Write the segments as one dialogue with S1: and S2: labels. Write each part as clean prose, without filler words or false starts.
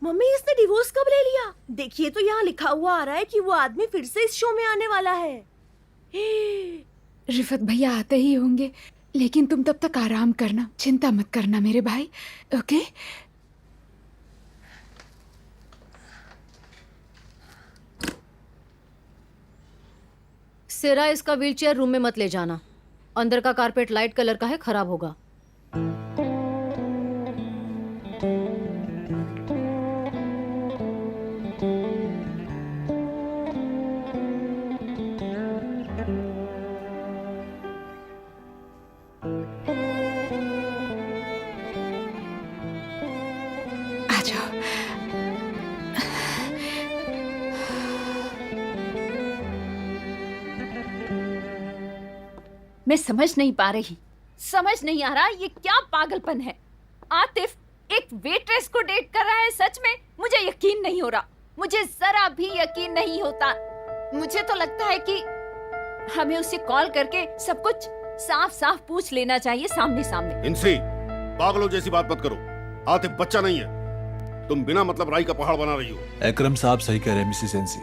S1: Mummy इसने divorce कब ले लिया? देखिए तो यहाँ लिखा हुआ आ रहा है कि वो आदमी फिर से इस शो में आने वाला है।
S2: रिफत भैया आते ही होंगे, लेकिन तुम तब तक आराम करना, चिंता मत करना मेरे भाई, ओके?
S3: सिरा, इसका व्हीलचेयर रूम में मत ले जाना। अंदर का कारपेट लाइट कलर का है, खराब होगा।
S2: आ जाओ।
S4: मैं समझ नहीं पा रही, समझ नहीं आ रहा ये क्या पागलपन है। आतिफ एक वेट्रेस को डेट कर रहा है, सच में मुझे यकीन नहीं हो रहा, मुझे जरा भी यकीन नहीं होता। मुझे तो लगता है कि हमें उसे कॉल करके सब कुछ साफ साफ पूछ लेना चाहिए सामने सामने।
S5: इनसे पागलों जैसी बात मत करो। आतिफ बच्चा नहीं है, तुम बिना मतलब राई का पहाड़ बना रही हो।
S6: अकरम साहब सही कह रहे हैं मिसेस एनसी।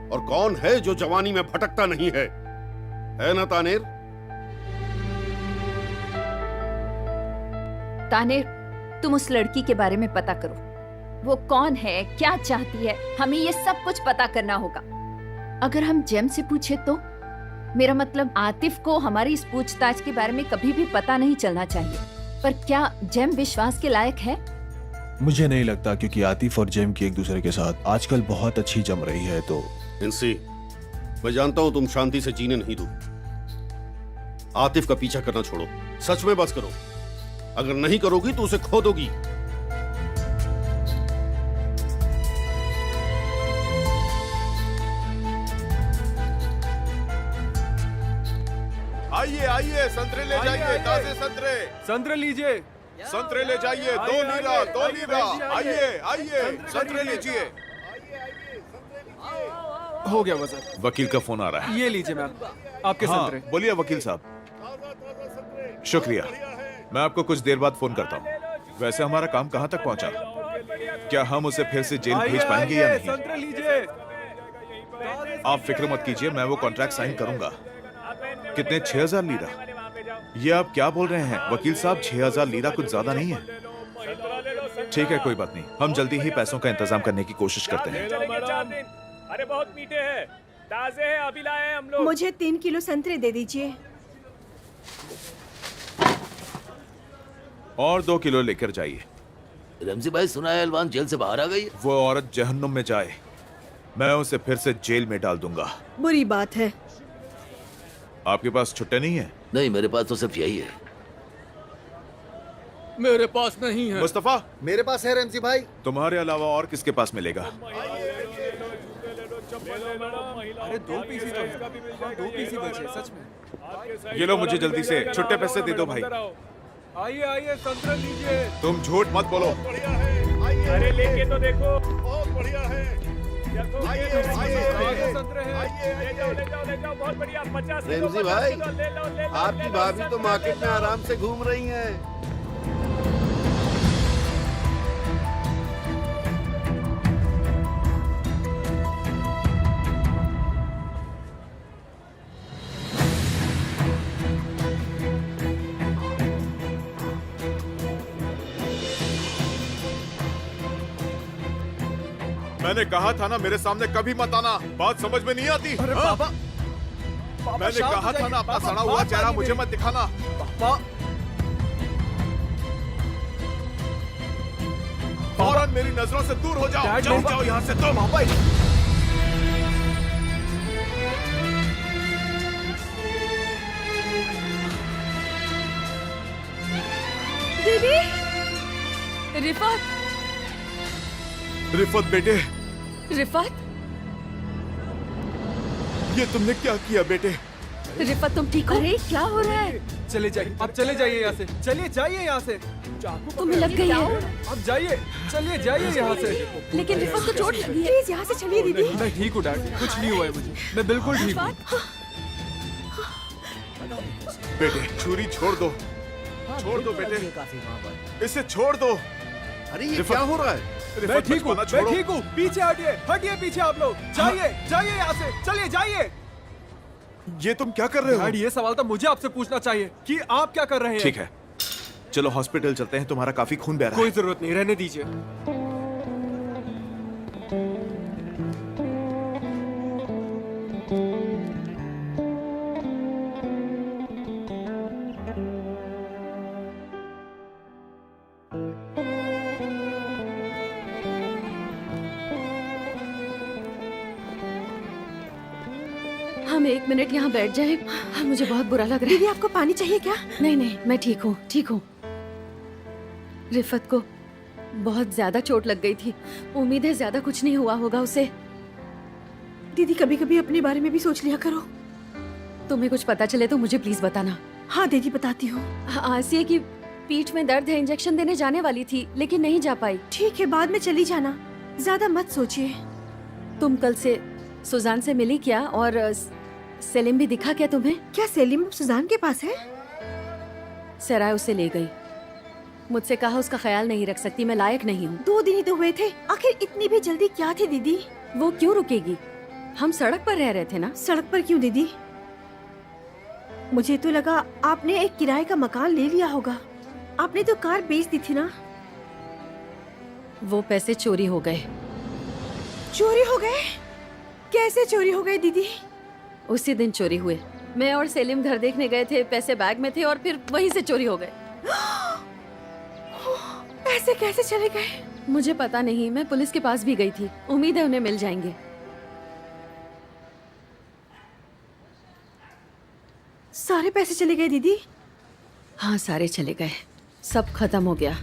S5: और कौन है जो जवानी में भटकता नहीं है ना तानेर?
S4: तानेर, तुम उस लड़की के बारे में पता करो, वो कौन है, क्या चाहती है, हमें ये सब कुछ पता करना होगा। अगर हम जेम से पूछे तो? मेरा मतलब आतिफ को हमारी इस पूछताछ के बारे में कभी भी पता नहीं चलना चाहिए। पर क्या जेम विश्वास के लायक है?
S6: मुझे नहीं लगता, क्योंकि आतिफ और जेम की एक दूसरे के साथ आजकल बहुत अच्छी जम रही है। तो
S5: इनसे मैं जानता हूं तुम शांति से जीने नहीं दो। आतिफ का पीछा करना छोड़ो, सच में बस करो। अगर नहीं करोगी तो उसे खो दोगी।
S7: आइए आइए, संतरे ले जाइए, ताजे संतरे।
S8: संतरे लीजिए।
S7: संतरे ले जाइए, दो लीरा, दो लीरा। आइए आइए, संतरे लीजिए।
S8: हो गया वज़न।
S7: वकील का फोन आ रहा है।
S8: ये लीजिए मैम, आपके संतरे।
S7: बोलिए वकील साहब। शुक्रिया, मैं आपको कुछ देर बाद फोन करता हूँ। वैसे हमारा काम कहाँ तक पहुँचा? क्या हम उसे फिर से जेल भेज पाएंगे या नहीं?
S8: संतरे लीजिए।
S7: आप फिक्र मत कीजिए, मैं वो कॉन्ट्रैक्ट साइन करूंगा। कितने? 6000 लीरा? ये आप क्या बोल रहे हैं वकील साहब? 6000 लीरा कुछ ज्यादा नहीं है? ठीक है, कोई बात नहीं, हम जल्दी ही पैसों का इंतजाम करने की कोशिश करते हैं।
S9: अरे बहुत मीठे हैं, ताजे हैं, अभी लाए हैं हम लोग।
S1: मुझे 3 किलो संतरे दे दीजिए।
S7: और 2 किलो लेकर जाइए।
S10: रमजी भाई, सुना है अलवान जेल से बाहर आ गई है।
S7: वो औरत जहन्नुम में जाए, मैं उसे फिर से जेल में डाल दूंगा।
S1: बुरी बात है।
S7: आपके पास छुट्टे नहीं है?
S10: नहीं, मेरे पास तो सिर्फ यही है।
S8: मेरे पास नहीं है।
S7: मुस्तफा,
S11: मेरे पास है रमजी भाई।
S7: तुम्हारे अलावा और किसके पास मिलेगा?
S8: अरे 2 पीस ही तो है। 2 पीस ही बचे सच में।
S7: ये लो, मुझे जल्दी से छुट्टे पैसे दे दो भाई।
S8: आइए आइए, संतरे लीजिए।
S7: तुम झूठ मत बोलो।
S9: अरे लेके तो देखो, बहुत बढ़िया है।
S8: संतरे हैं।
S9: ले जाओ ले जाओ ले जाओ, बहुत बढ़िया। 50 किलो,
S11: रमजी भाई,
S9: 50 किलो, ले लो, ले लो,
S11: आपकी
S9: ले लो,
S11: भाभी तो मार्केट में आराम से घूम रही हैं।
S7: मैंने कहा था ना, मेरे सामने कभी मत आना। बात समझ में नहीं आती?
S8: अरे बाबा,
S7: मैंने कहा था ना, अपना सड़ा हुआ चेहरा मुझे मत दिखाना। फौरन मेरी नजरों से दूर हो जाओ। चल जाओ यहाँ से तुम।
S1: दीदी,
S4: रिफत,
S7: रिफत बेटे,
S4: रिफत,
S7: ये तुमने क्या किया बेटे?
S4: रिफत तुम ठीक हो?
S1: अरे क्या हो रहा है?
S8: चले जाइए, आप चले जाइए यहाँ से। चलिए जाइए यहाँ से।
S4: तुम्हें लग गई है?
S8: अब जाइए, चलिए जाइए यहाँ से।
S1: लेकिन रिफत को चोट लगी है। प्लीज यहाँ से चलिए दीदी।
S8: मैं ठीक हूँ डैड, कुछ नहीं हुआ है मुझे, मैं बिल्कुल ठीक हूँ।
S7: बेटे, छुरी छोड़ दो, छोड़ दो बेटे, इसे छोड़ दो।
S11: अरे ये क्या हो रहा है?
S8: मैं ठीक हूँ, मैं ठीक हूँ। पीछे हटिए, हटिए पीछे आप लोग। जाइए, जाइए यहाँ से, चलिए जाइए।
S7: ये तुम क्या कर रहे हो?
S8: डैड, ये सवाल तो मुझे आपसे पूछना चाहिए कि आप क्या कर रहे हैं।
S7: ठीक है, चलो हॉस्पिटल चलते हैं, तुम्हारा काफी खून बह रहा है।
S8: कोई जरूरत नहीं, रहने दीजिए।
S3: हम 1 मिनट यहाँ बैठ जाए, मुझे बहुत बुरा लग रहा है।
S1: दीदी आपको पानी चाहिए क्या?
S3: नहीं नहीं, मैं ठीक हूँ, ठीक हूँ। रिफत को बहुत ज्यादा चोट लग गई थी, उम्मीद है ज्यादा कुछ नहीं हुआ होगा उसे।
S1: दीदी कभी कभी अपने बारे में भी सोच लिया करो।
S3: तुम्हें कुछ पता चले तो मुझे प्लीज बताना।
S1: हाँ दीदी बताती हूँ।
S3: आसिया की पीठ में दर्द है, इंजेक्शन देने जाने वाली थी लेकिन नहीं जा पाई।
S1: ठीक है, बाद में चली जाना, ज्यादा मत सोचिए।
S3: तुम कल से सुजान से मिली क्या? और सेलिम भी दिखा क्या तुम्हें?
S1: क्या सेलिम सुजान के पास है?
S3: सराय उसे ले गई, मुझसे कहा उसका ख्याल नहीं रख सकती, मैं लायक नहीं हूँ।
S1: 2 दिन ही तो हुए थे, आखिर इतनी भी जल्दी क्या थी दीदी?
S3: वो क्यों रुकेगी? हम सड़क पर रह रहे थे ना।
S1: सड़क पर क्यों दीदी? मुझे तो लगा आपने एक किराए का मकान ले लिया होगा। आपने तो कार बेच दी थी ना।
S3: वो पैसे चोरी हो गए।
S1: चोरी हो गए? कैसे चोरी हो गए दीदी?
S3: उसी दिन चोरी हुए। मैं और सेलिम घर देखने गए थे, पैसे बैग में थे और फिर वहीं से चोरी हो गए।
S1: पैसे कैसे चले गए?
S3: मुझे पता नहीं, मैं पुलिस के पास भी गई थी, उम्मीद है उन्हें मिल जाएंगे।
S1: सारे पैसे चले गए दीदी?
S3: हाँ सारे चले गए, सब खत्म हो गया।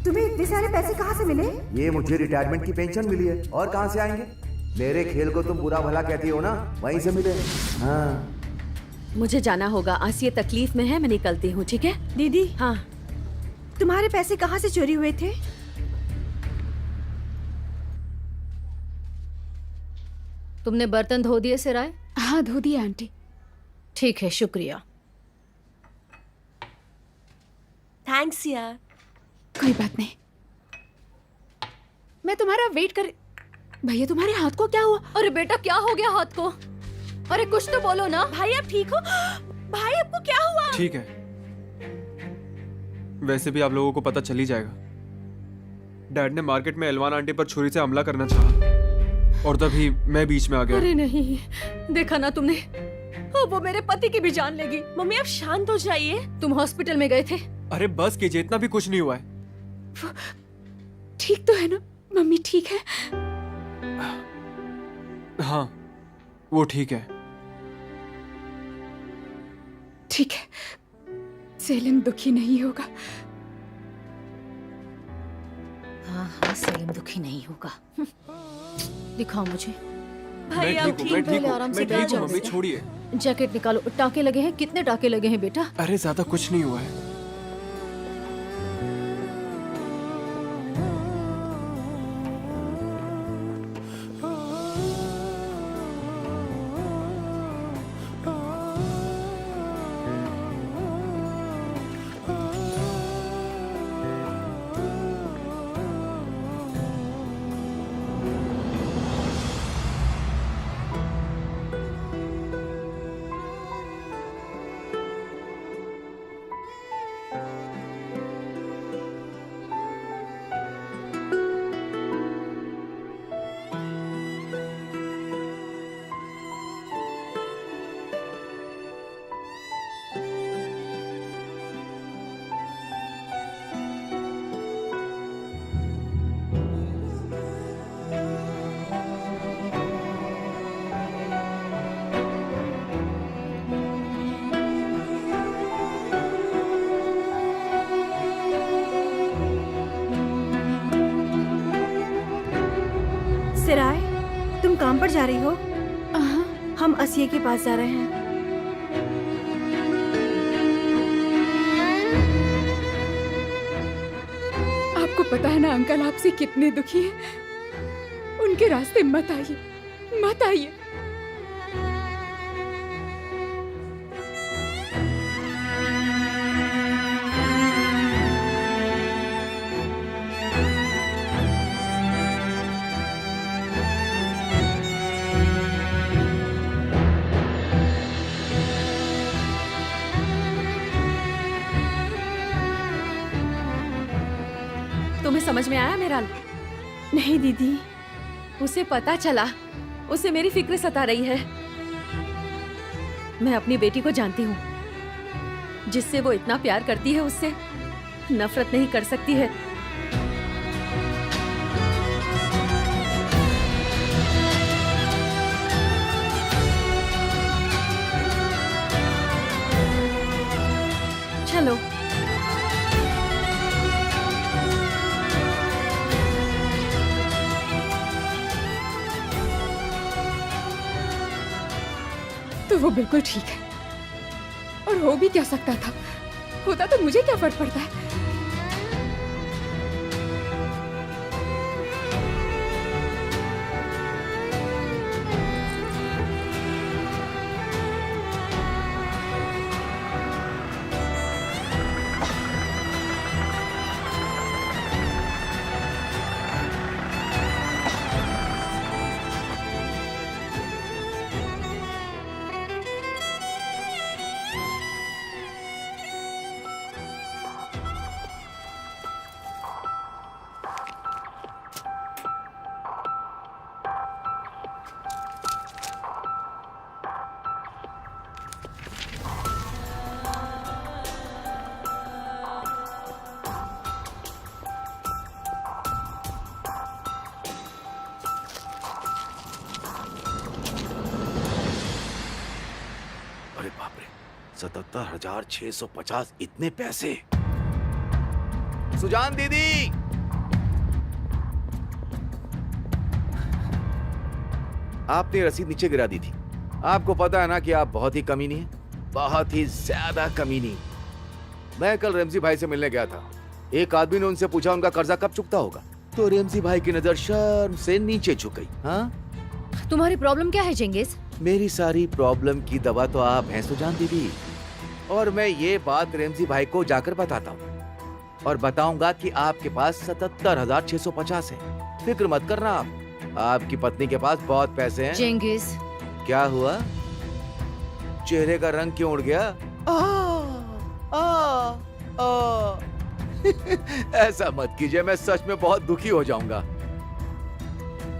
S1: तुम्हें इतने सारे पैसे कहाँ से मिले?
S11: ये मुझे रिटायरमेंट की पेंशन मिली है, और कहाँ से आएंगे? मेरे खेल को तुम बुरा भला कहती हो ना, वहीं से मिले। हाँ
S3: मुझे जाना होगा, आसिया तकलीफ में है, मैं निकलती हूँ। ठीक है
S1: दीदी?
S3: हाँ।
S1: तुम्हारे पैसे कहाँ से चोरी हुए थे?
S3: तुमने बर्तन धो दिए सिराय?
S2: हाँ धो दिया आंटी।
S3: ठीक है, शुक्रिया।
S1: थैंक्स यार।
S2: कोई बात नहीं, मैं तुम्हारा वेट कर। भैया तुम्हारे हाथ को क्या हुआ?
S3: अरे बेटा क्या हो गया हाथ को? अरे कुछ तो बोलो ना।
S1: भाई आप ठीक हो? भाई आपको क्या हुआ?
S8: ठीक है, वैसे भी आप लोगों को पता चल ही जाएगा। डैड ने मार्केट में एलवान आंटी पर छुरी से हमला करना चाहा और तभी मैं बीच में आ गया।
S3: अरे नहीं, देखा ना तुमने, वो मेरे पति की भी जान लेगी।
S1: मम्मी आप शांत हो जाइए।
S3: तुम हॉस्पिटल में गए थे?
S8: अरे बस कीजिए, इतना भी कुछ नहीं हुआ है।
S2: ठीक तो है ना? मम्मी ठीक है?
S8: हाँ वो ठीक है।
S2: ठीक है, सेलिम दुखी नहीं होगा।
S3: हाँ हाँ सेलिम दुखी नहीं होगा। दिखाओ मुझे।
S1: भाई
S8: मैं
S1: आप
S8: ठीक हूँ, मैं
S1: ठीक
S8: ठीक हूँ,
S3: आराम से
S8: मैं ठीक
S3: बैठ
S8: हूँ।
S3: जाओ।
S8: मम्मी छोड़िए।
S3: जैकेट निकालो। टाके लगे हैं? कितने टाके लगे हैं बेटा?
S8: अरे ज्यादा कुछ नहीं हुआ है।
S1: सिराय, तुम काम पर जा रही हो?
S2: हाँ।
S1: हम असिया के पास जा रहे हैं।
S2: आपको पता है ना अंकल आपसे कितने दुखी हैं। उनके रास्ते मत आइए, मत आइए।
S3: तुम्हें समझ में आया मेरा?
S1: नहीं दीदी,
S3: उसे पता चला, उसे मेरी फिक्र सता रही है। मैं अपनी बेटी को जानती हूँ, जिससे वो इतना प्यार करती है उससे नफरत नहीं कर सकती है। चलो
S2: तो वो बिल्कुल ठीक है, और हो भी क्या सकता था, होता तो मुझे क्या फर्क पड़ता है।
S10: अरे बाप रे, 77,650 इतने पैसे। सुजान दीदी, आपने रसीद नीचे गिरा दी थी। आपको पता है ना कि आप बहुत ही कमीनी हैं, बहुत ही ज्यादा कमीनी। मैं कल रेमजी भाई से मिलने गया था। एक आदमी ने उनसे पूछा उनका कर्जा कब चुकता होगा, तो रेमजी भाई की नजर शर्म से नीचे झुक गई। हाँ,
S3: तुम्हारी प्रॉब्लम क्या है चेंगिस?
S10: मेरी सारी प्रॉब्लम की दवा तो आप हैं सुजान दीदी, और मैं ये बात रेमजी भाई को जाकर बताता हूँ, और बताऊंगा कि आपके पास 77,650 है। फिक्र मत करना आप, आपकी पत्नी के पास बहुत पैसे हैं।
S3: चेंगिस,
S10: क्या हुआ? चेहरे का रंग क्यों उड़ गया? ऐसा मत कीजिए, मैं सच में बहुत दुखी हो जाऊंगा।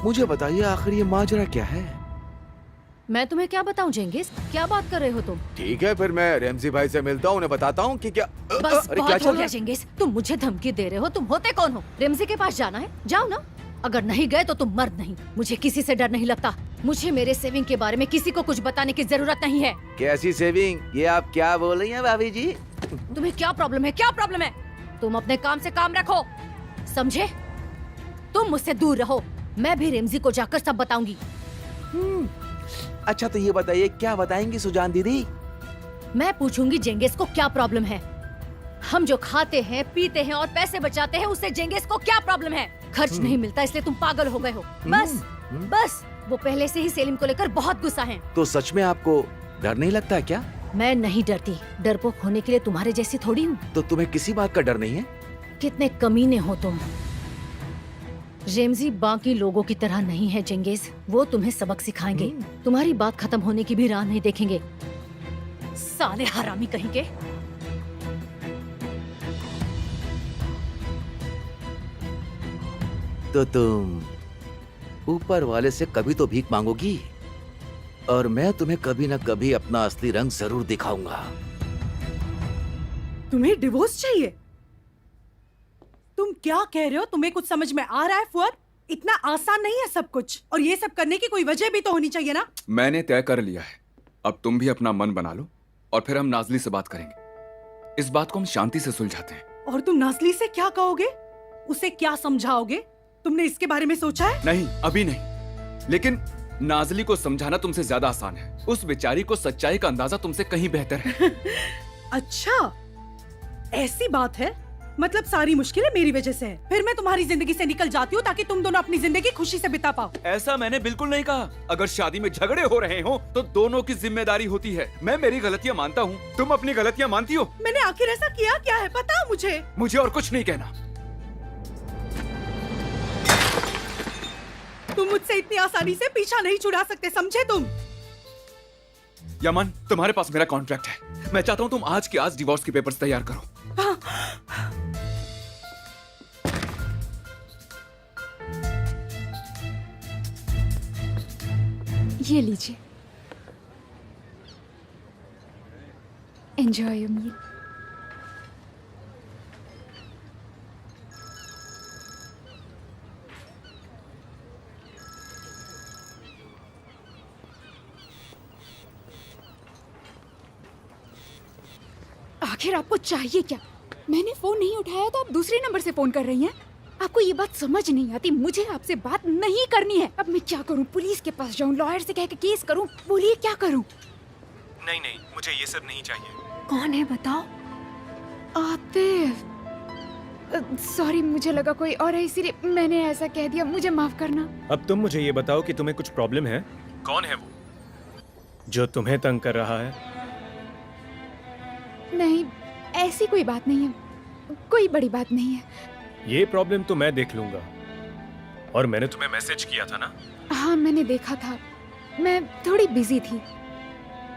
S10: मुझे बताइए आखिर ये माजरा क्या है?
S3: मैं तुम्हें क्या बताऊं चेंगिस? क्या बात कर रहे हो तुम?
S10: ठीक है, फिर मैं रेमजी भाई से मिलता हूँ, उन्हें बताता हूँ कि क्या।
S3: बस
S10: अरे क्या
S3: बहुत
S10: चल
S3: हो
S10: रहा
S3: गया
S10: है?
S3: चेंगिस, तुम मुझे धमकी दे रहे हो। तुम होते कौन हो? रेमजी के पास जाना है, जाओ ना। अगर नहीं गए तो तुम मर्द नहीं। मुझे किसी से डर नहीं लगता। मुझे मेरे सेविंग के बारे में किसी को कुछ बताने की जरूरत नहीं है।
S10: कैसी सेविंग? ये आप क्या बोल रही हैं भाभी जी?
S3: तुम्हें क्या प्रॉब्लम है? क्या प्रॉब्लम है? तुम अपने काम से काम रखो, समझे? तुम मुझसे दूर रहो। मैं भी रेमजी को जाकर सब बताऊंगी।
S10: अच्छा, तो ये बताइए क्या बताएंगी सुजान दीदी?
S3: मैं पूछूंगी जेंगिस को क्या प्रॉब्लम है। हम जो खाते हैं, पीते हैं और पैसे बचाते हैं, उससे जेंगिस को क्या प्रॉब्लम है? खर्च नहीं मिलता इसलिए तुम पागल हो गए हो। बस वो पहले से ही सेलिम को लेकर बहुत गुस्सा हैं।
S10: तो सच में आपको डर नहीं लगता है क्या?
S3: मैं नहीं डरती। डरपोक होने के लिए तुम्हारे जैसी थोड़ी हूँ।
S10: तो तुम्हें किसी बात का डर नहीं है?
S3: कितने कमीने हो तुम। रेमजी बाकी लोगों की तरह नहीं है जेंगिस। वो तुम्हें सबक सिखाएंगे। तुम्हारी बात खत्म होने की भी राह नहीं देखेंगे। साले हरामी कहीं के।
S10: तो तुम ऊपर वाले से कभी तो भीख मांगोगी, और मैं तुम्हें कभी न कभी अपना असली रंग जरूर दिखाऊंगा।
S1: तुम्हें डिवोर्स चाहिए? तुम क्या कह रहे हो? तुम्हें कुछ समझ में आ रहा है फुआद? इतना आसान नहीं है सब कुछ, और ये सब करने की कोई वजह भी तो होनी चाहिए ना।
S12: मैंने तय कर लिया है, अब तुम भी अपना मन बना लो और फिर हम नाजली से बात करेंगे। इस बात को हम शांति से सुलझाते हैं।
S1: और तुम नाजली से क्या कहोगे? उसे क्या समझाओगे? तुमने इसके बारे में सोचा है?
S12: नहीं, अभी नहीं, लेकिन नाजली को समझाना तुमसे ज्यादा आसान है। उस बेचारी को सच्चाई का अंदाजा तुमसे कहीं बेहतर है।
S1: अच्छा, ऐसी बात है? मतलब सारी मुश्किलें मेरी वजह से है। फिर मैं तुम्हारी जिंदगी से निकल जाती हूँ ताकि तुम दोनों अपनी जिंदगी खुशी से बिता पाओ।
S12: ऐसा मैंने बिल्कुल नहीं कहा। अगर शादी में झगड़े हो रहे हो तो दोनों की जिम्मेदारी होती है। मैं मेरी गलतियाँ मानता हूँ, तुम अपनी गलतियाँ मानती हो।
S1: मैंने आखिर ऐसा किया क्या है, बताओ मुझे।
S12: मुझे और कुछ नहीं कहना।
S1: तुम मुझसे इतनी आसानी से पीछा नहीं छुड़ा सकते, समझे तुम?
S12: यमन, तुम्हारे पास मेरा कॉन्ट्रैक्ट है। मैं चाहता हूँ तुम आज के आज डिवोर्स के पेपर्स तैयार करो।
S2: ये लीजिए, एंजॉय योर मील। आखिर आपको चाहिए क्या? मैंने फोन नहीं उठाया तो आप दूसरे नंबर से फोन कर रही हैं। आपको ये बात समझ नहीं आती, मुझे आपसे बात नहीं करनी है। अब मैं क्या करूं? पुलिस के पास जाऊं, लॉयर से कह के केस करूं? बोलिए क्या करूं?
S8: नहीं नहीं, मुझे ये सब नहीं चाहिए।
S2: कौन है बताओ? आतिफ। सॉरी, मुझे लगा कोई और है इसीलिए मैंने ऐसा कह दिया, मुझे माफ करना।
S9: अब तुम मुझे ये बताओ कि तुम्हें कुछ प्रॉब्लम है?
S8: कौन है वो?
S9: जो तुम्हें तंग कर रहा है?
S2: नहीं, ऐसी कोई बात नहीं है, कोई बड़ी बात नहीं है।
S9: ये प्रॉब्लम तो मैं देख लूंगा। और मैंने तुम्हें मैसेज किया था ना?
S2: हाँ, मैंने देखा था, मैं थोड़ी बिजी थी।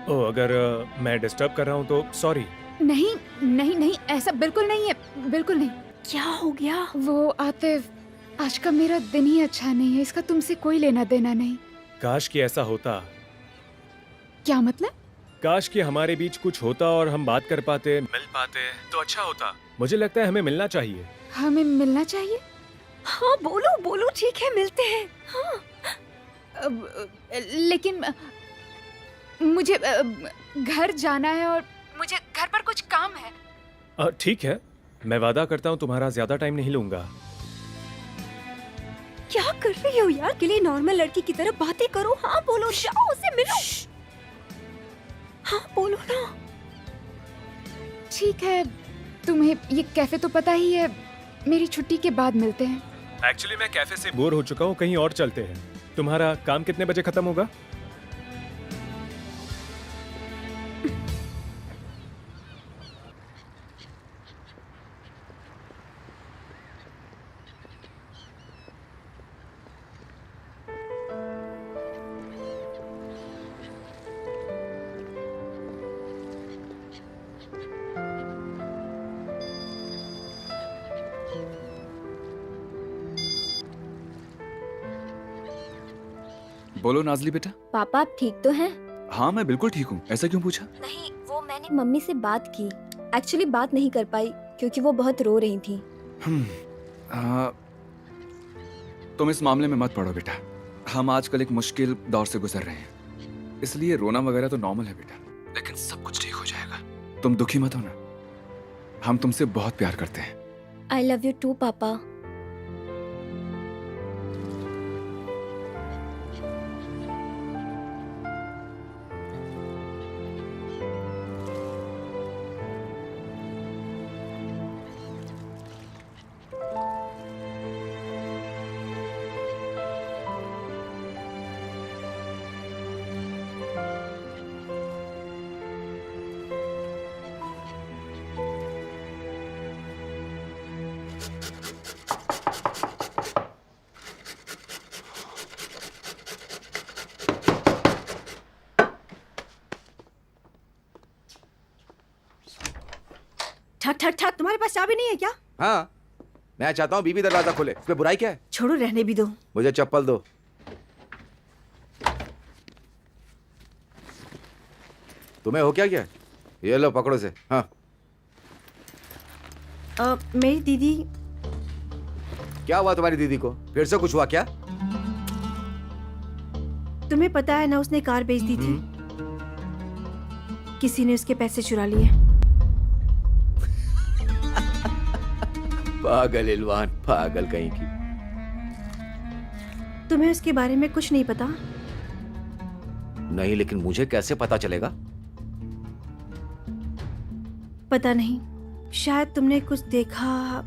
S9: ओह, अगर मैं डिस्टर्ब कर रहा हूँ तो सॉरी।
S2: नहीं नहीं नहीं, ऐसा बिल्कुल नहीं है, बिल्कुल नहीं।
S3: क्या हो गया?
S2: वो आतिफ, आज का मेरा दिन ही अच्छा नहीं है, इसका तुमसे कोई लेना देना नहीं।
S9: काश कि ऐसा होता।
S2: क्या मतलब?
S9: काश कि हमारे बीच कुछ होता और हम बात कर पाते, मिल पाते तो अच्छा होता। मुझे लगता है हमें मिलना चाहिए।
S2: हमें मिलना चाहिए?
S3: हाँ बोलो बोलो, ठीक है मिलते हैं। हाँ।
S2: लेकिन मुझे घर जाना है और मुझे घर पर कुछ काम है।
S9: ठीक है, मैं वादा करता हूँ तुम्हारा ज्यादा टाइम नहीं लूंगा।
S3: क्या कर रही हो यार? के लिए नॉर्मल लड़की की तरह बातें करो। हाँ बोलो, जाओ उससे मिलो। हाँ बोलो ना।
S2: ठीक है, तुम्हें ये कैफे तो पता ही है, मेरी छुट्टी के बाद मिलते हैं।
S9: एक्चुअली मैं कैफे से बोर हो चुका हूँ, कहीं और चलते हैं। तुम्हारा काम कितने बजे खत्म होगा?
S12: बोलो नाजली बेटा।
S3: पापा आप ठीक तो हैं?
S12: हाँ मैं बिल्कुल ठीक हूँ। ऐसा क्यों पूछा?
S3: नहीं, वो मैंने मम्मी से बात की। एक्चुअली बात नहीं कर पाई क्योंकि वो बहुत रो रही थी।
S12: तुम इस मामले में मत पड़ो बेटा। हम आजकल एक मुश्किल दौर से गुजर रहे हैं, इसलिए रोना वगैरह तो नॉर्मल है बेटा। लेकिन सब कुछ ठीक हो जाएगा, तुम दुखी मत हो ना। हम तुमसे बहुत प्यार करते हैं।
S3: आई लव यू टू पापा।
S1: ठक ठक ठक, तुम्हारे पास चाबी नहीं है क्या?
S10: हाँ, मैं चाहता हूँ बीबी दरवाजा खोले, इसमें बुराई क्या है?
S1: छोड़ो, रहने भी दो।
S10: मुझे चप्पल दो। तुम्हें हो क्या? ये लो पकड़ो से। हाँ।
S1: मेरी दीदी।
S10: क्या हुआ तुम्हारी दीदी को? फिर से कुछ हुआ क्या?
S1: तुम्हें पता है ना, उसने कार बेच दी थी। किसी ने उसके पैसे चुरा लिए।
S10: पागल इलवान, पागल कहीं की।
S1: तुम्हें उसके बारे में कुछ नहीं पता?
S10: नहीं, लेकिन मुझे कैसे पता चलेगा?
S1: पता नहीं, शायद तुमने कुछ देखा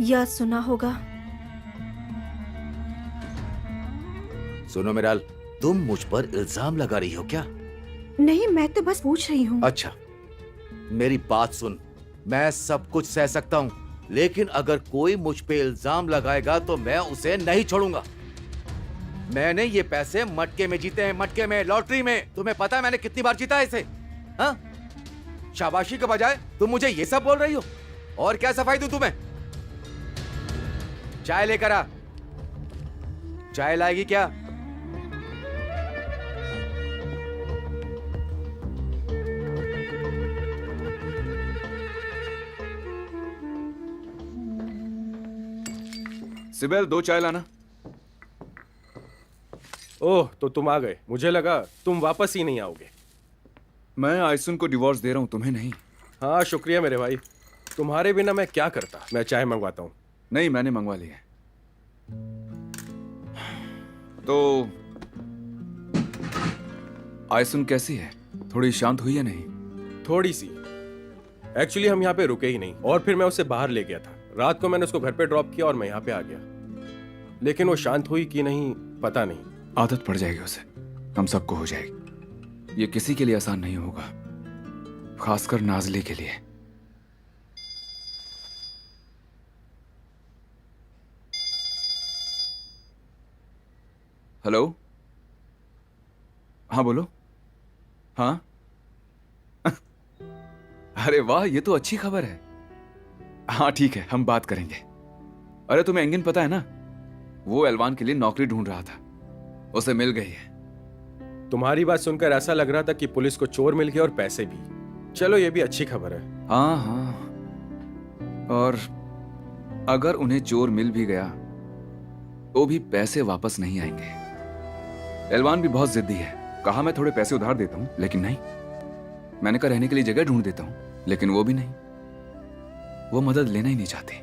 S1: या सुना होगा।
S10: सुनो मिराल, तुम मुझ पर इल्जाम लगा रही हो क्या?
S1: नहीं, मैं तो बस पूछ रही हूँ।
S10: अच्छा, मेरी बात सुन। मैं सब कुछ सह सकता हूँ, लेकिन अगर कोई मुझ पे इल्जाम लगाएगा तो मैं उसे नहीं छोड़ूंगा। मैंने ये पैसे मटके में जीते हैं, मटके में, लॉटरी में। तुम्हें पता है मैंने कितनी बार जीता है इसे? हाँ? शाबाशी के बजाय तुम मुझे ये सब बोल रही हो। और क्या सफाई दूं तुम्हें? चाय लेकर आ। चाय लाएगी क्या?
S12: सिबेल 2 चाय लाना।
S9: ओह, तो तुम आ गए। मुझे लगा तुम वापस ही नहीं आओगे।
S12: मैं आयसुन को डिवोर्स दे रहा हूँ, तुम्हें नहीं।
S9: हाँ, शुक्रिया मेरे भाई। तुम्हारे बिना मैं क्या करता। मैं चाय मंगवाता हूँ।
S12: नहीं, मैंने मंगवा ली है। तो आयसुन कैसी है? थोड़ी शांत हुई या नहीं?
S9: थोड़ी सी। एक्चुअली हम यहाँ पे रुके ही नहीं और फिर मैं उसे बाहर ले गया था। रात को मैंने उसको घर पे ड्रॉप किया और मैं यहाँ पे आ गया, लेकिन वो शांत हुई कि नहीं पता नहीं।
S12: आदत पड़ जाएगी उसे, हम सबको हो जाएगी। ये किसी के लिए आसान नहीं होगा, खासकर नाजली के लिए। हेलो, हाँ बोलो। हाँ अरे वाह, ये तो अच्छी खबर है। हाँ ठीक है, हम बात करेंगे। अरे तुम्हें एंगिन पता है ना, वो एलवान के लिए नौकरी ढूंढ रहा था, उसे मिल गई है।
S9: तुम्हारी बात सुनकर ऐसा लग रहा था कि पुलिस को चोर मिल गया और पैसे भी। चलो, ये भी अच्छी खबर है।
S12: हाँ हाँ, और अगर उन्हें चोर मिल भी गया तो भी पैसे वापस नहीं आएंगे। एलवान भी बहुत जिद्दी है। कहा मैं थोड़े पैसे उधार देता हूं, लेकिन नहीं। मैंने कहा रहने के लिए जगह ढूंढ देता हूं, लेकिन वो भी नहीं। वो मदद लेना ही नहीं चाहती।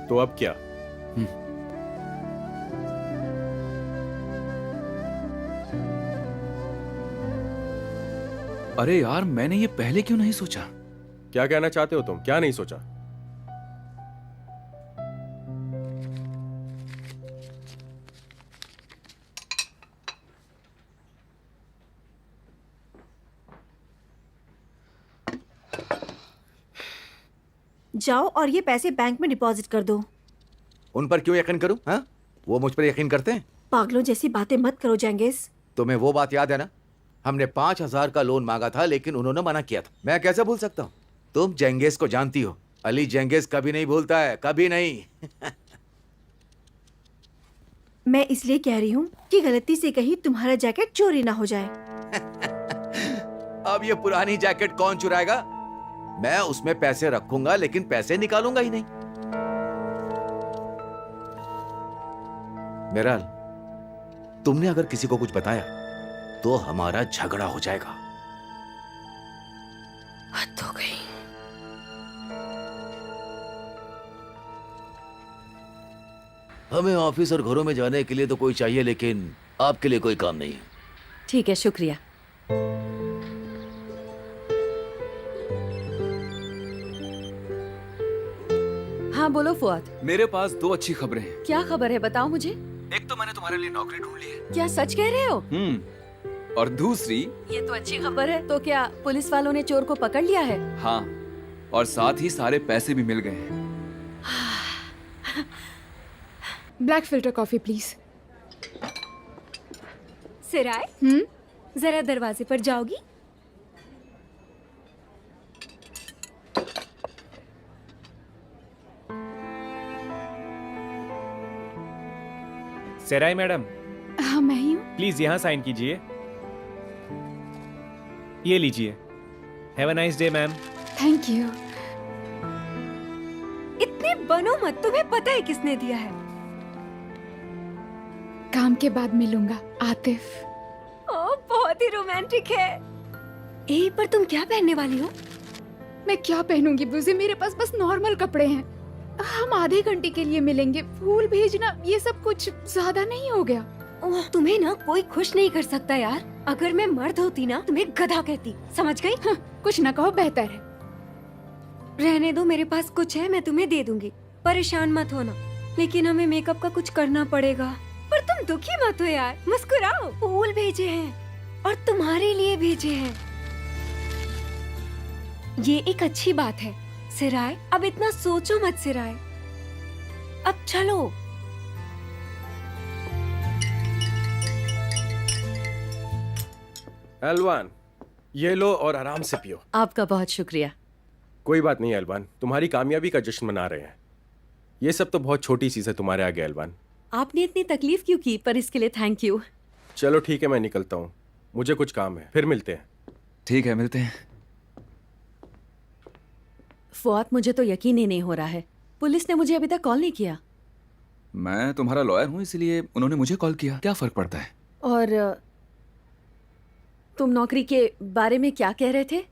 S9: तो अब क्या?
S12: अरे यार, मैंने ये पहले क्यों नहीं सोचा?
S9: क्या कहना चाहते हो तुम? क्या नहीं सोचा?
S13: जाओ और ये पैसे बैंक में डिपॉजिट कर दो।
S10: उन पर क्यों यकीन करूं? हाँ, वो मुझ पर यकीन करते हैं।
S13: पागलों जैसी बातें मत करो जेंगिस।
S10: तुम्हें वो बात याद है ना, हमने 5,000 का लोन मांगा था लेकिन उन्होंने मना किया था। मैं कैसे भूल सकता हूँ? तुम जेंगिस को जानती हो। अली जेंगिस कभी नहीं भूलता है, कभी नहीं।
S13: मैं इसलिए कह रही हूँ कि गलती से कहीं तुम्हारा जैकेट चोरी ना हो जाए।
S10: अब ये पुरानी जैकेट कौन चुराएगा? मैं उसमें पैसे रखूंगा लेकिन पैसे निकालूंगा ही नहीं। मेराल, तुमने अगर किसी को कुछ बताया तो हमारा झगड़ा हो जाएगा।
S13: हद हो गई।
S10: हमें ऑफिस और घरों में जाने के लिए तो कोई चाहिए, लेकिन आपके लिए कोई काम नहीं है।
S13: ठीक है, शुक्रिया। हाँ बोलो फुआद।
S12: मेरे पास 2 अच्छी खबरें हैं।
S13: क्या खबर है, बताओ मुझे।
S12: एक तो मैंने तुम्हारे लिए नौकरी ढूंढ ली है।
S13: क्या सच कह रहे हो?
S12: और दूसरी,
S13: ये तो अच्छी खबर है। तो क्या पुलिस वालों ने चोर को पकड़ लिया है?
S12: हाँ, और साथ ही सारे पैसे भी मिल गए हैं।
S2: Black filter coffee please.
S13: सिराय, जरा दरवाजे पर जाओगी?
S9: सेराय मैडम।
S2: हाँ, मैं ही हूँ।
S9: प्लीज यहाँ साइन कीजिए। ये लीजिए। Have a nice day ma'am.
S2: Thank you.
S13: इतने बनो मत, तुम्हें पता है किसने दिया है?
S2: काम के बाद मिलूंगा, आतिफ।
S13: ओह, बहुत ही रोमांटिक है। पर तुम क्या पहनने वाली हो?
S2: मैं क्या पहनूंगी बुज़ी, मेरे पास बस नॉर्मल कपड़े हैं। हम आधे घंटे के लिए मिलेंगे। फूल भेजना, ये सब कुछ ज्यादा नहीं हो गया?
S13: ओह, तुम्हें ना कोई खुश नहीं कर सकता यार। अगर मैं मर्द होती ना, तुम्हें गधा कहती। समझ गई?
S2: हाँ, कुछ ना कहो, बेहतर है।
S13: रहने दो, मेरे पास कुछ है, मैं तुम्हें दे दूंगी। परेशान मत होना। लेकिन हमें मेकअप का कुछ करना पड़ेगा। पर तुम दुखी मत हो यार, मुस्कुराओ। फूल भेजे हैं और तुम्हारे लिए भेजे हैं। ये एक अच्छी बात है। सिराय, अब इतना सोचो मत सिराय। अब चलो।
S9: एलवान, ये लो और आराम से पियो।
S13: आपका बहुत शुक्रिया।
S9: कोई बात नहीं एलवान, तुम्हारी कामयाबी का जश्न मना रहे हैं। ये सब तो बहुत छोटी चीज है तुम्हारे आगे एलवान।
S13: आपने इतनी तकलीफ क्यों की, पर इसके लिए थैंक यू।
S9: चलो ठीक है, मैं निकलता हूँ, मुझे कुछ काम है, फिर मिलते हैं।
S12: ठीक है, मिलते हैं।
S13: फुआद, मुझे तो यकीन ही नहीं हो रहा है।
S14: पुलिस ने मुझे अभी तक कॉल नहीं किया।
S12: मैं तुम्हारा लॉयर हूँ, इसलिए उन्होंने मुझे कॉल किया। क्या फर्क पड़ता है?
S14: और तुम नौकरी के बारे में क्या कह रहे थे?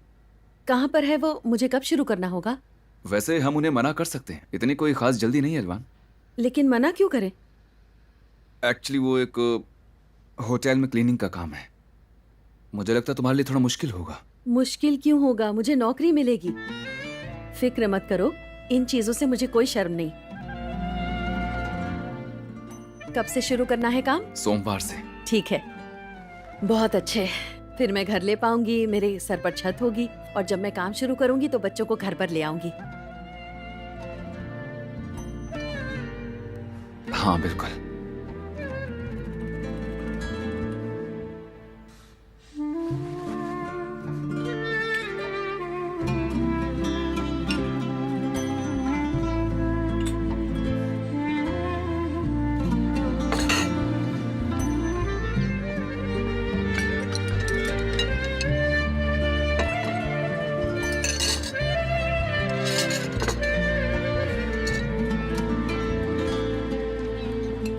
S14: कहाँ पर है वो? मुझे कब शुरू करना होगा?
S12: वैसे हम उन्हें मना कर सकते हैं, इतनी कोई खास जल्दी नहीं है एलवान।
S14: लेकिन मना क्यों करें?
S12: एक्चुअली वो एक होटल में क्लीनिंग का काम है। मुझे लगता है तुम्हारे लिए थोड़ा मुश्किल होगा।
S14: मुश्किल क्यों होगा? मुझे नौकरी मिलेगी। फिक्र मत करो, इन चीजों से मुझे कोई शर्म नहीं। कब से शुरू करना है काम?
S12: सोमवार से।
S14: ठीक है, बहुत अच्छे। फिर मैं घर ले पाऊंगी, मेरे सर पर छत होगी, और जब मैं काम शुरू करूंगी तो बच्चों को घर पर ले आऊंगी।
S12: हाँ बिल्कुल।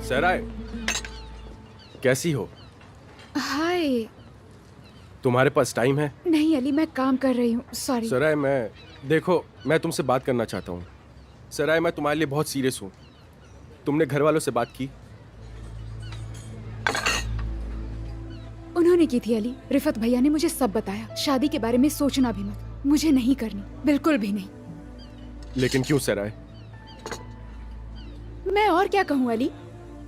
S9: सराय, कैसी हो?
S2: हाय।
S9: तुम्हारे पास टाइम है?
S2: नहीं अली, मैं काम कर रही हूँ, सॉरी।
S9: सराय, मैं तुमसे बात करना चाहता हूँ। सराय, मैं तुम्हारे लिए बहुत सीरियस हूँ। तुमने घर वालों से बात की?
S2: उन्होंने की थी अली। रिफत भैया ने मुझे सब बताया। शादी के बारे में सोचना भी मत, मुझे नहीं करनी, बिल्कुल भी नहीं।
S9: लेकिन क्यों सराय?
S2: मैं और क्या कहूँ अली,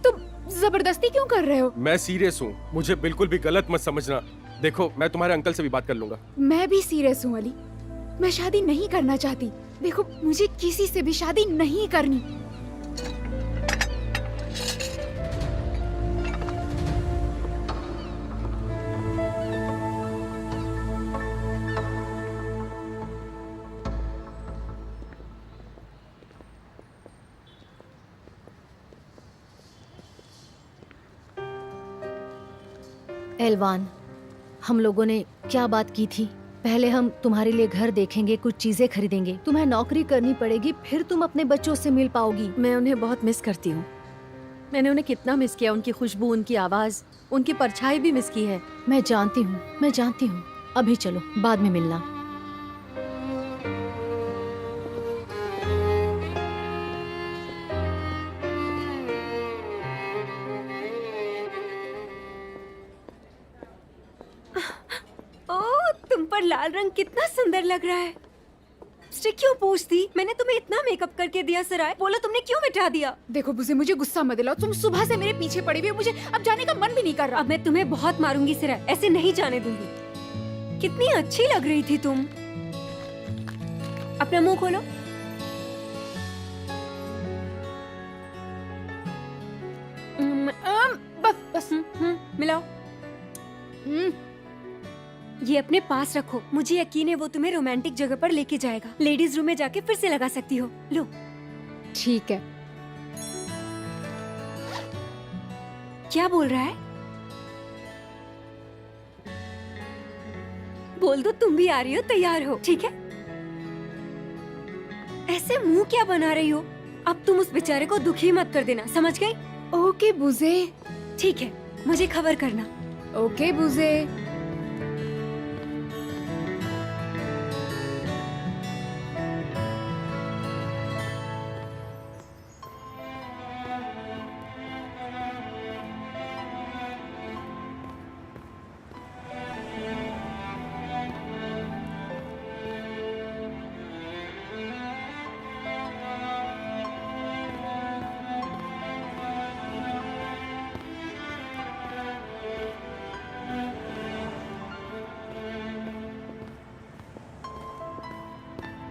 S2: तुम जबरदस्ती क्यों कर रहे हो?
S9: मैं सीरियस हूँ, मुझे बिल्कुल भी गलत मत समझना। देखो, मैं तुम्हारे अंकल से भी बात कर लूंगा।
S2: मैं भी सीरियस हूँ अली, मैं शादी नहीं करना चाहती। देखो, मुझे किसी से भी शादी नहीं करनी।
S3: एलवान, हम लोगों ने क्या बात की थी? पहले हम तुम्हारे लिए घर देखेंगे, कुछ चीजें खरीदेंगे, तुम्हें नौकरी करनी पड़ेगी, फिर तुम अपने बच्चों से मिल पाओगी।
S14: मैं उन्हें बहुत मिस करती हूँ। मैंने उन्हें कितना मिस किया, उनकी खुशबू, उनकी आवाज, उनकी परछाई भी मिस की है।
S3: मैं जानती हूँ। अभी चलो, बाद में मिलना।
S13: तुम पर लाल रंग कितना सुंदर लग रहा है। लिपस्टिक क्यों पूछती? मैंने तुम्हें इतना मेकअप करके दिया सराय, बोलो तुमने क्यों मिटा दिया?
S2: देखो बुज़े, मुझे गुस्सा मत दिलाओ। तुम सुबह से मेरे पीछे पड़ी हुई हो, मुझे अब जाने का मन भी नहीं कर रहा।
S13: अब मैं तुम्हें बहुत मारूंगी सराय, ऐसे नहीं जाने दूंगी। कितनी अच्छी लग रही थी तुम। अपना मुंह खोलो।
S2: बस
S13: मिलाओ। ये अपने पास रखो, मुझे यकीन है वो तुम्हें रोमांटिक जगह पर लेके जाएगा। लेडीज रूम में जाके फिर से लगा सकती हो। लो।
S2: ठीक है।
S13: क्या बोल रहा है? बोल दो तुम भी आ रही हो, तैयार हो, ठीक है? ऐसे मुंह क्या बना रही हो? अब तुम उस बेचारे को दुखी मत कर देना, समझ गई?
S2: ओके बुज़े।
S13: ठीक है, मुझे खबर करना।
S2: ओके बुज़े।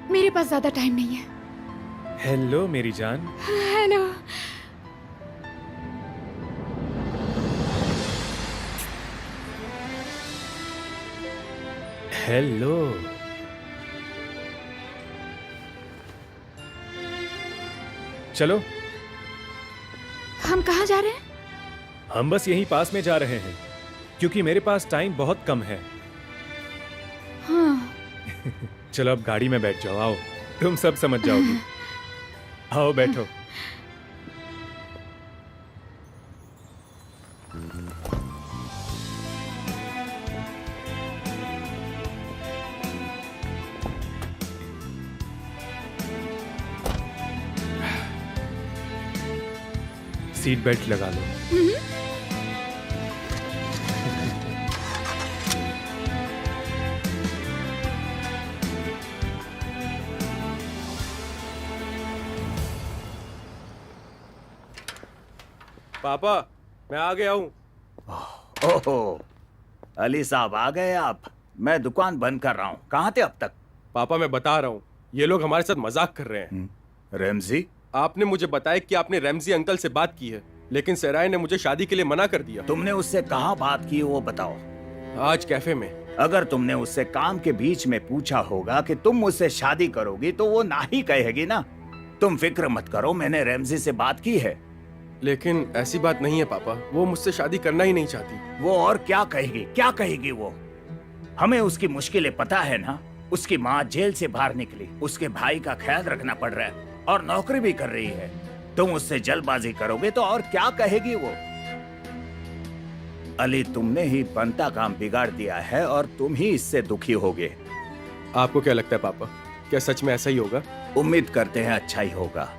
S2: मेरे पास ज्यादा टाइम नहीं है।
S15: हेलो मेरी जान।
S2: हेलो।
S15: हेलो। चलो।
S2: हम कहाँ जा रहे हैं?
S15: हम बस यहीं पास में जा रहे हैं, क्योंकि मेरे पास टाइम बहुत कम है।
S2: हाँ।
S15: चलो अब गाड़ी में बैठ जाओ, आओ, तुम सब समझ जाओगी। आओ बैठो। सीट बेल्ट लगा लो।
S9: पापा मैं आ गया हूँ।
S16: ओहो, अली साहब आ गए आप। मैं दुकान बंद कर रहा हूँ। कहाँ थे अब तक?
S9: पापा मैं बता रहा हूँ, ये लोग हमारे साथ मजाक कर रहे हैं।
S16: रमजी?
S9: आपने मुझे बताया कि आपने रमजी अंकल से बात की है, लेकिन सराय ने मुझे शादी के लिए मना कर दिया।
S16: तुमने उससे कहाँ बात की वो बताओ।
S9: आज कैफे में।
S16: अगर तुमने उससे काम के बीच में पूछा होगा कि तुम मुझसे शादी करोगी तो वो ना ही कहेगी ना। तुम फिक्र मत करो, मैंने रमजी से बात की है।
S9: लेकिन ऐसी बात नहीं है पापा, वो मुझसे शादी करना ही नहीं चाहती।
S16: वो और क्या कहेगी, क्या कहेगी वो? हमें उसकी मुश्किलें पता है ना। उसकी माँ जेल से बाहर निकली, उसके भाई का ख्याल रखना पड़ रहा है और नौकरी भी कर रही है। तुम उससे जल्दबाजी करोगे तो और क्या कहेगी वो? अली, तुमने ही बनता काम बिगाड़ दिया है और तुम ही इससे दुखी होगे।
S9: आपको क्या लगता है पापा, क्या सच में ऐसा ही होगा?
S16: उम्मीद करते हैं अच्छा ही होगा।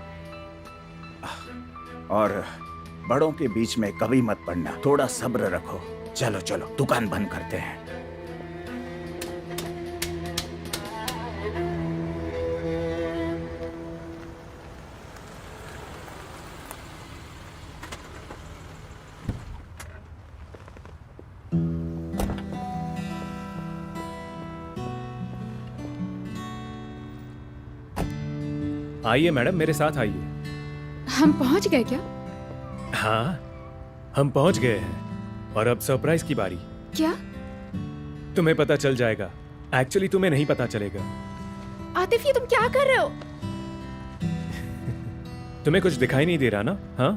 S16: और बड़ों के बीच में कभी मत पड़ना, थोड़ा सब्र रखो। चलो चलो दुकान बंद करते हैं।
S15: आइए मैडम, मेरे साथ आइए।
S2: हम पहुंच गए क्या?
S15: हाँ, हम पहुंच गए हैं और अब सरप्राइज की बारी।
S2: क्या?
S15: तुम्हें पता चल जाएगा। एक्चुअली तुम्हें नहीं पता चलेगा।
S2: आतिफ, ये तुम क्या कर रहे हो?
S15: तुम्हें कुछ दिखाई नहीं दे रहा ना? हाँ,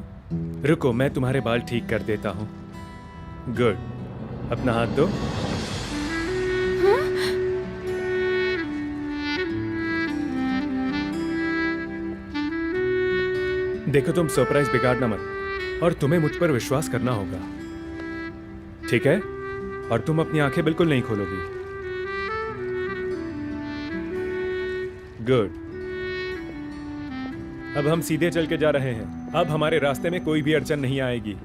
S15: रुको मैं तुम्हारे बाल ठीक कर देता हूँ। गुड, अपना हाथ दो। देखो, तुम सरप्राइज बिगाड़ना मत और तुम्हें मुझ पर विश्वास करना होगा, ठीक है? और तुम अपनी आंखें बिल्कुल नहीं खोलोगी। गुड। अब हम सीधे चल के जा रहे हैं। अब हमारे रास्ते में कोई भी अड़चन नहीं आएगी।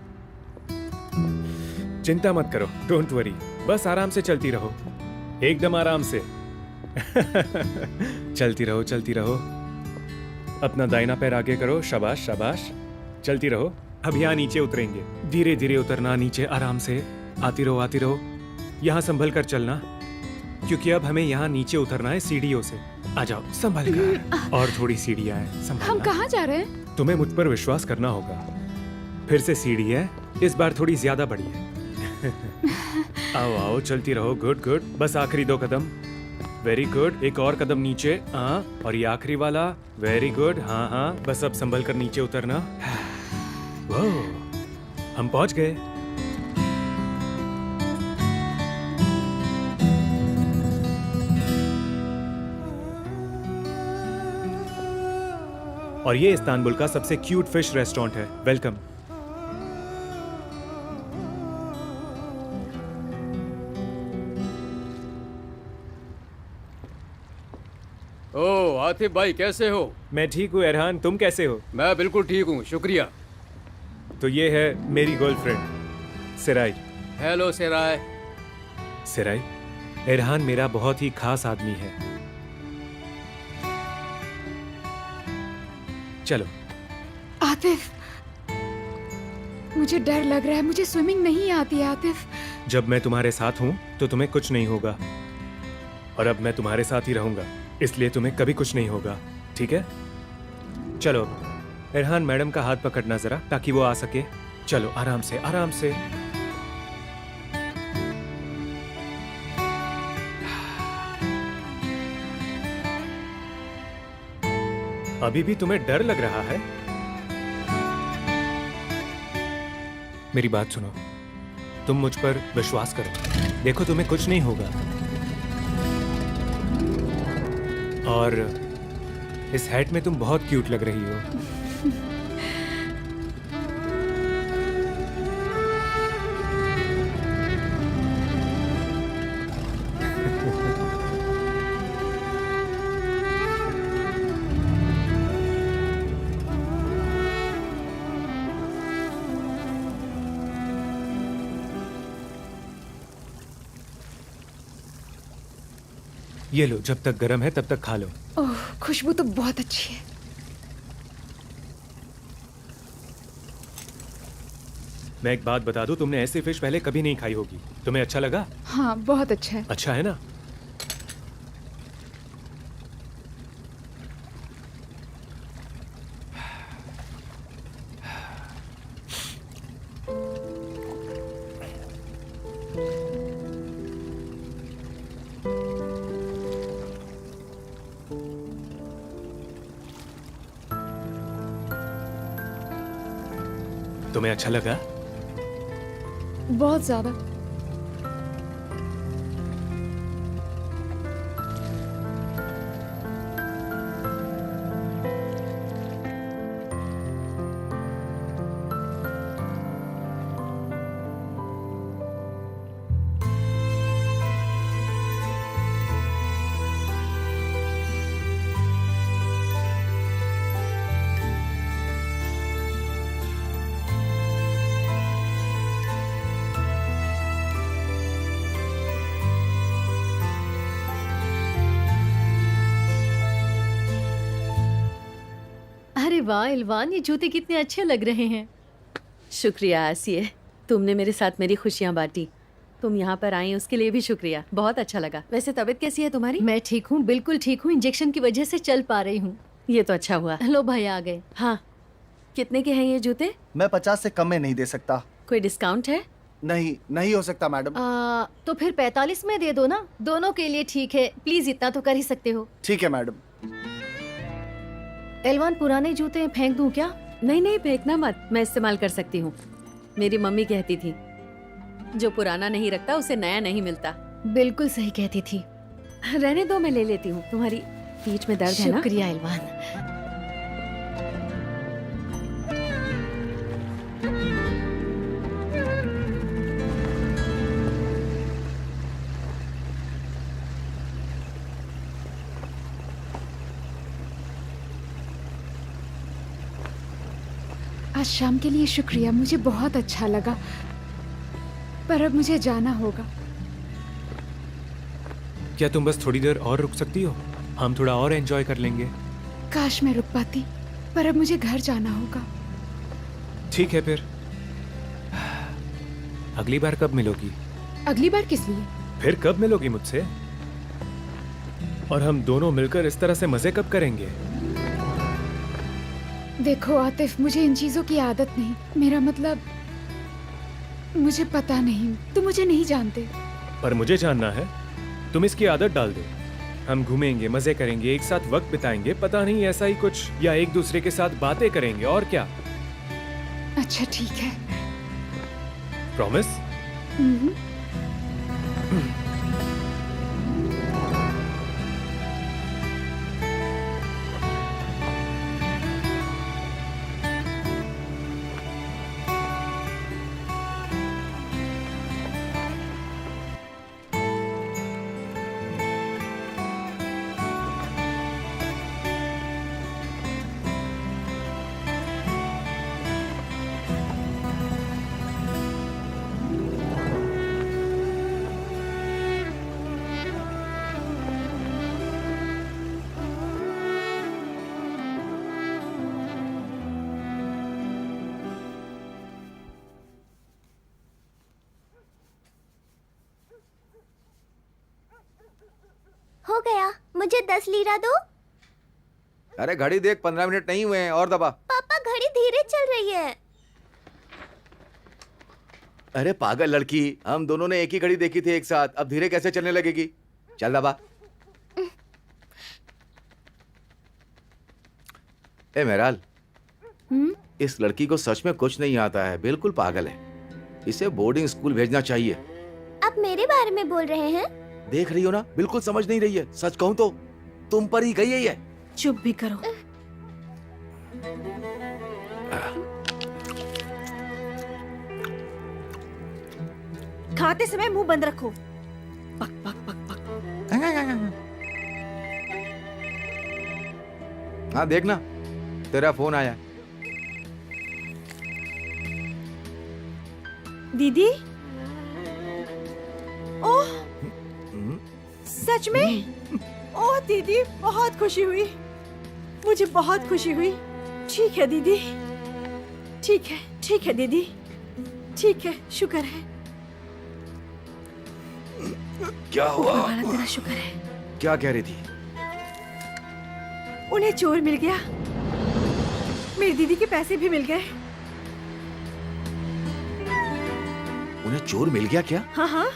S15: चिंता मत करो, डोंट वरी। बस आराम से चलती रहो, एकदम आराम से। चलती रहो, चलती रहो। अपना दाहिना पैर आगे करो, शाबाश शाबाश। चलती रहो। अब यहाँ नीचे उतरेंगे, धीरे धीरे उतरना नीचे, आराम से। आती रहो, आती रहो। यहाँ संभल कर चलना, क्योंकि अब हमें यहाँ नीचे उतरना है सीढ़ियों से। आ जाओ, संभल कर। और थोड़ी सीढ़ियाँ हैं, संभलना।
S2: हम कहाँ जा रहे हैं?
S15: तुम्हें मुझ पर विश्वास करना होगा। फिर से सीढ़ी है, इस बार थोड़ी ज्यादा बड़ी है। आओ आओ, चलती रहो। गुड गुड, बस आखिरी 2 कदम। वेरी गुड, एक और कदम नीचे। हाँ, और ये आखिरी वाला। Very good. हाँ हाँ, बस अब संभल कर नीचे उतरना। वाह, हम पहुंच गए। और ये इस्तांबुल का सबसे क्यूट फिश रेस्टोरेंट है। वेलकम।
S17: ओह आतिफ भाई, कैसे हो?
S15: मैं ठीक हूँ एरहान, तुम कैसे हो?
S17: मैं बिल्कुल ठीक हूँ, शुक्रिया।
S15: तो ये है मेरी गर्लफ्रेंड सिराई।
S17: हेलो सिराय।
S15: सिराई, एरहान मेरा बहुत ही खास आदमी है। चलो।
S2: आतिफ, मुझे डर लग रहा है। मुझे स्विमिंग नहीं आती आतिफ।
S15: जब मैं तुम्हारे साथ हूँ तो तुम्हें कुछ नहीं होगा, और अब मैं तुम्हारे साथ ही रहूंगा, इसलिए तुम्हें कभी कुछ नहीं होगा, ठीक है? चलो, एरहान मैडम का हाथ पकड़ना जरा, ताकि वो आ सके। चलो, आराम से आराम से। अभी भी तुम्हें डर लग रहा है? मेरी बात सुनो, तुम मुझ पर विश्वास करो। देखो, तुम्हें कुछ नहीं होगा। और इस हैट में तुम बहुत क्यूट लग रही हो। ये लो, जब तक गर्म है तब तक खा लो।
S2: ओह, खुशबू तो बहुत अच्छी है।
S15: मैं एक बात बता दूं, तुमने ऐसी फिश पहले कभी नहीं खाई होगी। तुम्हें अच्छा लगा?
S2: हाँ, बहुत अच्छा है।
S15: अच्छा है ना? तुम्हें अच्छा लगा?
S2: बहुत ज्यादा।
S3: अरे वाह इलवान, ये जूते कितने अच्छे लग रहे हैं।
S14: शुक्रिया आसिए, तुमने मेरे साथ मेरी खुशियाँ बांटी। तुम यहाँ पर आई उसके लिए भी शुक्रिया, बहुत अच्छा लगा। वैसे तबीयत कैसी है तुम्हारी?
S3: मैं ठीक हूँ, बिल्कुल ठीक हूँ। इंजेक्शन की वजह से चल पा रही हूँ।
S14: ये तो अच्छा हुआ।
S3: लो भाई आ गए।
S14: हाँ, कितने के हैं ये जूते?
S18: मैं 50 से कम में नहीं दे सकता।
S14: कोई डिस्काउंट है?
S18: नहीं हो सकता मैडम।
S3: तो फिर 45 में दे दो ना, दोनों के लिए ठीक है। प्लीज इतना तो कर ही सकते हो।
S18: ठीक है मैडम।
S3: एलवान, पुराने जूते फेंक दूं क्या?
S14: नहीं, फेंकना मत, मैं इस्तेमाल कर सकती हूँ। मेरी मम्मी कहती थी, जो पुराना नहीं रखता उसे नया नहीं मिलता।
S3: बिल्कुल सही कहती थी।
S14: रहने दो, मैं ले लेती हूँ। तुम्हारी पीठ में दर्द है ना?
S3: शुक्रिया एलवान।
S2: आज शाम के लिए शुक्रिया, मुझे बहुत अच्छा लगा, पर अब मुझे जाना होगा।
S15: क्या तुम बस थोड़ी देर और रुक सकती हो? हम थोड़ा और एंजॉय कर लेंगे।
S2: काश मैं रुक पाती, पर अब मुझे घर जाना होगा।
S15: ठीक है फिर। अगली बार कब मिलोगी?
S2: अगली बार किस लिए?
S15: फिर कब मिलोगी मुझसे? और हम दोनों मिलकर इस तरह से मजे कब करेंगे?
S2: देखो आतिफ, मुझे इन चीजों की आदत नहीं। मेरा मतलब, मुझे पता नहीं, तुम मुझे नहीं जानते।
S15: पर मुझे जानना है। तुम इसकी आदत डाल दो। हम घूमेंगे, मजे करेंगे, एक साथ वक्त बिताएंगे, पता नहीं ऐसा ही कुछ, या एक दूसरे के साथ बातें करेंगे, और क्या।
S2: अच्छा ठीक है।
S15: प्रॉमिस?
S19: हो गया, मुझे 10 लीरा दो।
S10: अरे घड़ी देख, 15 मिनट नहीं हुए हैं, और दबा।
S19: पापा घड़ी धीरे चल रही है।
S10: अरे पागल लड़की, हम दोनों ने एक ही घड़ी देखी थी एक साथ, अब धीरे कैसे चलने लगेगी? चल दबा। ए मेहराल, इस लड़की को सच में कुछ नहीं आता है, बिल्कुल पागल है। इसे बोर्डिंग स्कूल भेजना चाहिए।
S19: आप मेरे बारे में बोल रहे हैं?
S10: देख रही हो ना, बिल्कुल समझ नहीं रही है। सच कहूं तो तुम पर ही गई है ये।
S1: चुप भी करो। खाते समय मुंह बंद रखो। पक पक पक पक।
S10: हाँ देखना, तेरा फोन आया।
S1: दीदी, ओह सच में? ओह दीदी, बहुत खुशी हुई, मुझे बहुत खुशी हुई। ठीक है दीदी, ठीक है दीदी, ठीक है, शुक्र है।
S10: क्या हुआ?
S1: ऊपर वाला तेरा शुक्र है।
S10: क्या कह रही थी?
S1: उन्हें चोर मिल गया, मेरी दीदी के पैसे भी मिल गए।
S10: उन्हें चोर मिल गया क्या?
S1: हाँ हाँ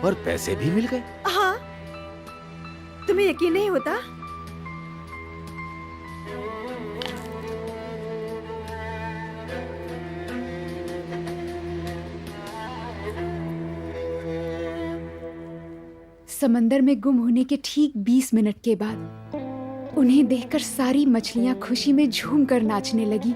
S10: और पैसे भी मिल गए?
S1: हाँ, तुम्हें यकीन नहीं होता?
S2: समंदर में गुम होने के ठीक 20 मिनट के बाद उन्हें देखकर सारी मछलियां खुशी में झूमकर नाचने लगी।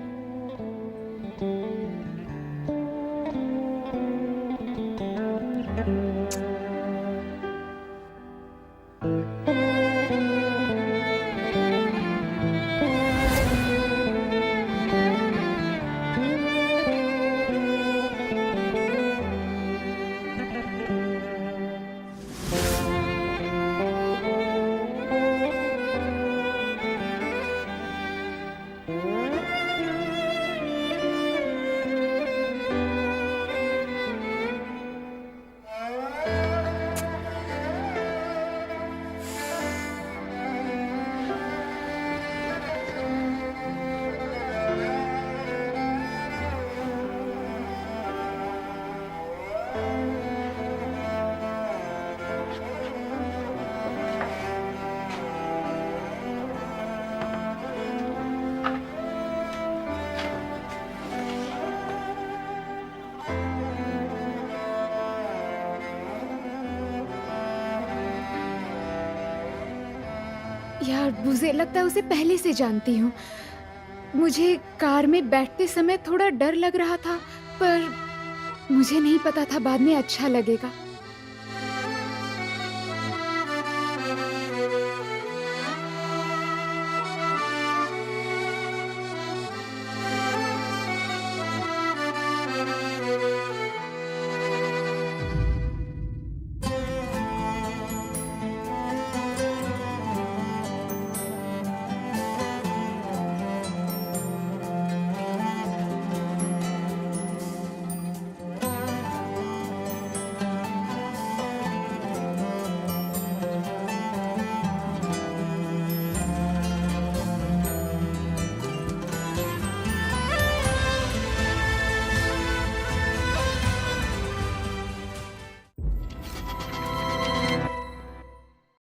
S2: यार, मुझे लगता है उसे पहले से जानती हूँ। मुझे कार में बैठते समय थोड़ा डर लग रहा था, पर मुझे नहीं पता था बाद में अच्छा लगेगा।